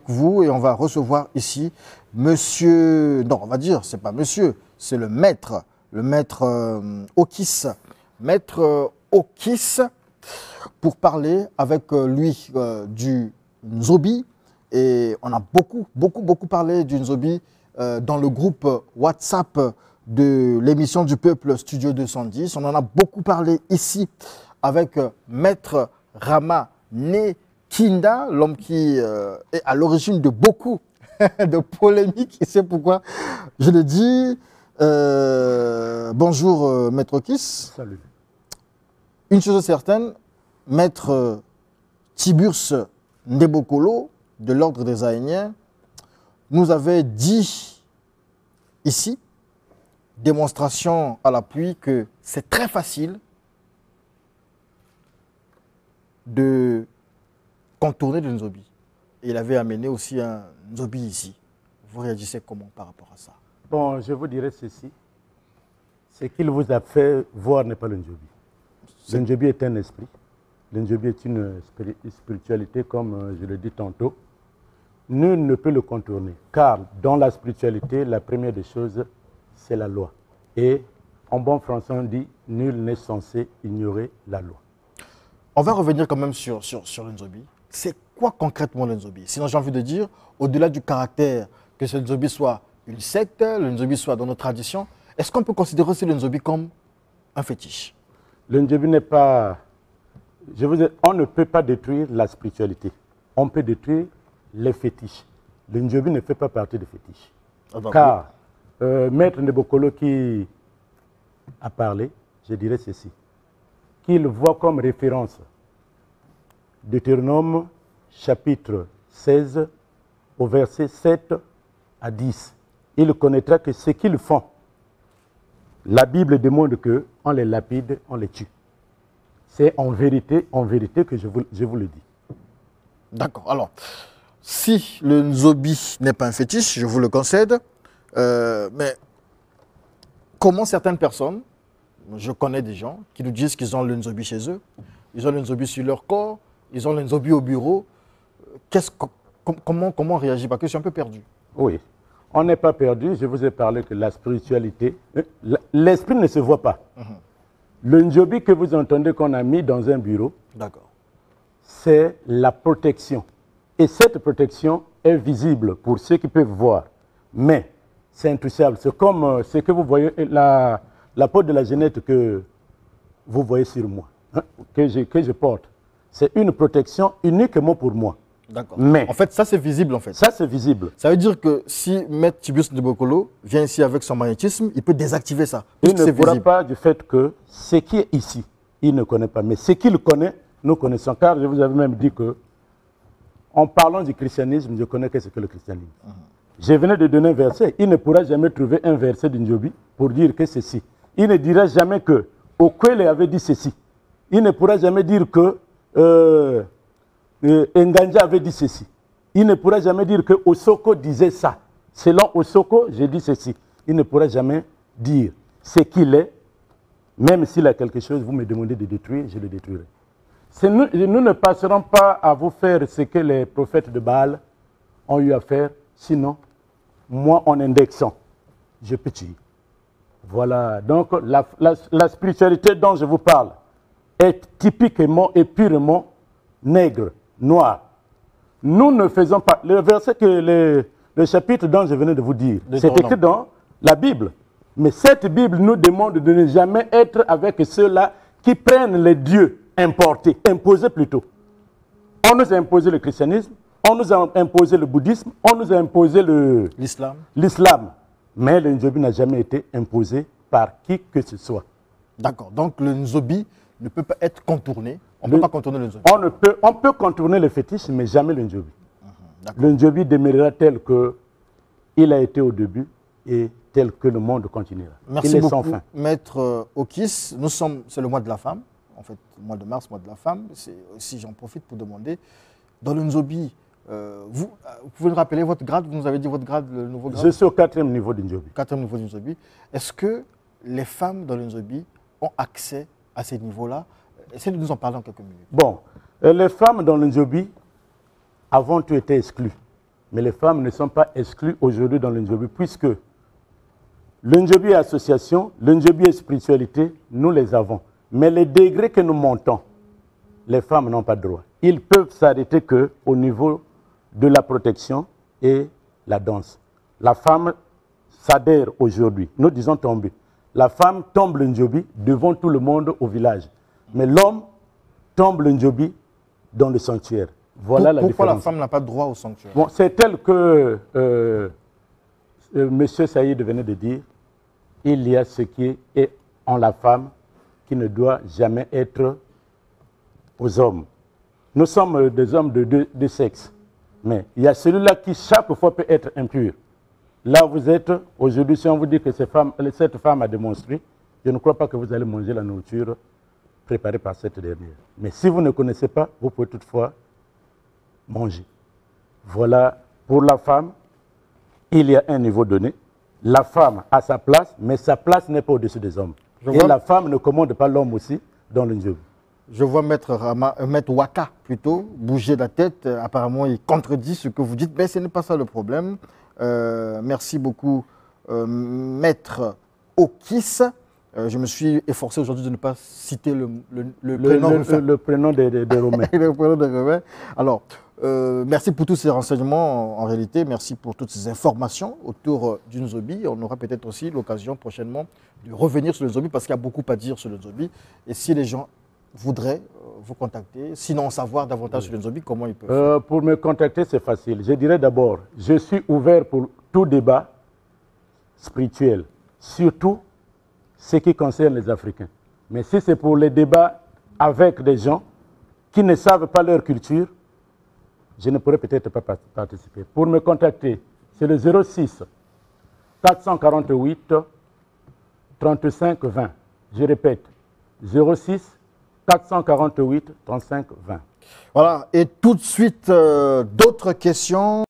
vous et on va recevoir ici monsieur, non on va dire, c'est pas monsieur, c'est le maître Okis, maître Okis, pour parler avec lui du Nzobi. Et on a beaucoup parlé du Nzobi dans le groupe WhatsApp de l'émission du Peuple Studio 210. On en a beaucoup parlé ici avec Maître Rama Nekinda, l'homme qui est à l'origine de beaucoup de polémiques. Et c'est pourquoi je le dis. Bonjour Maître Okis. Salut. Une chose est certaine, Maître Tiburce Ndebokolo, de l'Ordre des Aïniens, nous avait dit ici, démonstration à l'appui, que c'est très facile de contourner le Nzobi. Et il avait amené aussi un Nzobi ici. Vous réagissez comment par rapport à ça? Bon, je vous dirais ceci. Ce qu'il vous a fait voir n'est pas le Nzobi. Le Nzobi est un esprit. Le Nzobi est une spiritualité, comme je l'ai dit tantôt. Nul ne peut le contourner, car dans la spiritualité, la première des choses, c'est la loi. Et en bon français, on dit, nul n'est censé ignorer la loi. On va revenir quand même sur le Nzobi. C'est quoi concrètement le Nzobi? Sinon, j'ai envie de dire, au-delà du caractère, que ce Nzobi soit une secte, le Nzobi soit dans nos traditions, est-ce qu'on peut considérer aussi le Nzobi comme un fétiche? Le Nzobi n'est pas... on ne peut pas détruire la spiritualité. On peut détruire les fétiches. Le Nzobi ne fait pas partie des fétiches. Car Maître Ndebokolo qui a parlé, je dirais ceci, qu'il voit comme référence Deutéronome chapitre 16 au verset 7 à 10. Il connaîtra que ce qu'ils font, la Bible demande qu'on les lapide, on les tue. C'est en vérité que je vous le dis. D'accord. Alors, si le Nzobi n'est pas un fétiche, je vous le concède, mais comment certaines personnes, je connais des gens qui nous disent qu'ils ont le Nzobi chez eux, ils ont le Nzobi sur leur corps, ils ont le Nzobi au bureau, comment on réagit? Parce que je suis un peu perdu. Oui, on n'est pas perdu. Je vous ai parlé que la spiritualité, l'esprit ne se voit pas. Le Nzobi que vous entendez qu'on a mis dans un bureau, c'est la protection. Et cette protection est visible pour ceux qui peuvent voir. Mais c'est intouchable. C'est comme ce que vous voyez, la peau de la genette que vous voyez sur moi, hein, que je porte. C'est une protection uniquement pour moi. D'accord. Mais en fait, ça c'est visible en fait. Ça c'est visible. Ça veut dire que si Maître Tiburce Ndebokolo vient ici avec son magnétisme, il peut désactiver ça. Il ne pourra pas du fait que ce qui est ici, il ne connaît pas. Mais ce qu'il connaît, nous connaissons. Car je vous avais même dit que, en parlant du christianisme, je connais ce que le christianisme. Je venais de donner un verset. Il ne pourra jamais trouver un verset d'Indiobi pour dire que ceci. Il ne dira jamais que Okwele avait dit ceci. Il ne pourra jamais dire que Nganja avait dit ceci. Il ne pourra jamais dire que Osoko disait ça. Selon Osoko, j'ai dit ceci. Il ne pourra jamais dire ce qu'il est. Même s'il a quelque chose, vous me demandez de détruire, je le détruirai. Nous ne passerons pas à vous faire ce que les prophètes de Baal ont eu à faire. Sinon, moi, en indexant, je peux tuer. Voilà. Donc, la spiritualité dont je vous parle est typiquement et purement nègre, noir. Nous ne faisons pas... Le verset le chapitre dont je venais de vous dire, c'est écrit dans la Bible. Mais cette Bible nous demande de ne jamais être avec ceux-là qui prennent les dieux importés, imposés plutôt. On nous a imposé le christianisme, on nous a imposé le bouddhisme, on nous a imposé l'islam. Mais le Nzobi n'a jamais été imposé par qui que ce soit. D'accord. Donc le Nzobi ne peut pas être contourné. On ne peut pas contourner le Nzobi. On peut contourner le fétiche, mais jamais le Nzobi. Le Nzobi demeurera tel qu'il a été au début et tel que le monde continuera. Merci beaucoup, Maître Okis. C'est le mois de la femme, en fait, le mois de mars, mois de la femme. Si j'en profite pour demander, dans le Nzobi, vous pouvez nous rappeler votre grade? Vous nous avez dit votre grade, le nouveau grade? Je suis au 4e niveau du Nzobi. 4e niveau du Nzobi. Est-ce que les femmes dans le Nzobi ont accès à ces niveaux-là? Essayez de nous en parler en quelques minutes. Bon, les femmes dans le Nzobi, avant tout, étaient exclues. Mais les femmes ne sont pas exclues aujourd'hui dans le Ndjobi, puisque le Ndjobi est association, le Ndjobi est spiritualité, nous les avons. Mais les degrés que nous montons, les femmes n'ont pas de droit. Ils peuvent s'arrêter qu'au niveau de la protection et la danse. La femme s'adhère aujourd'hui, nous disons tomber. La femme tombe le Ndjobi devant tout le monde au village. Mais l'homme tombe le Ndjobi dans le sanctuaire. Voilà la différence. Pourquoi la femme n'a pas de droit au sanctuaire? Bon, c'est tel que M. Saïd venait de dire, il y a ce qui est en la femme qui ne doit jamais être aux hommes. Nous sommes des hommes de deux sexes, mais il y a celui-là qui chaque fois peut être impur. Là, vous êtes, aujourd'hui, si on vous dit que cette femme a démontré, je ne crois pas que vous allez manger la nourriture préparée par cette dernière. Mais si vous ne connaissez pas, vous pouvez toutefois manger. Voilà, pour la femme, il y a un niveau donné. La femme a sa place, mais sa place n'est pas au-dessus des hommes. Et la femme ne commande pas l'homme aussi dans le Ndjobi. Je vois Maître Waka plutôt bouger la tête. Apparemment, il contredit ce que vous dites, mais ce n'est pas ça le problème. Merci beaucoup, Maître Okis. Je me suis efforcé aujourd'hui de ne pas citer le prénom des Romains. Le prénom des Romains. Alors, merci pour tous ces renseignements en réalité. Merci pour toutes ces informations autour du Ndjobi. On aura peut-être aussi l'occasion prochainement de revenir sur le Ndjobi parce qu'il y a beaucoup à dire sur le Ndjobi. Et si les gens voudraient vous contacter, sinon savoir davantage sur le Ndjobi, comment ils peuvent faire? Pour me contacter, c'est facile. Je dirais d'abord, je suis ouvert pour tout débat spirituel, surtout ce qui concerne les Africains. Mais si c'est pour les débats avec des gens qui ne savent pas leur culture, je ne pourrais peut-être pas participer. Pour me contacter, c'est le 06 448 35 20. Je répète, 06 448 35 20. Voilà, et tout de suite, d'autres questions.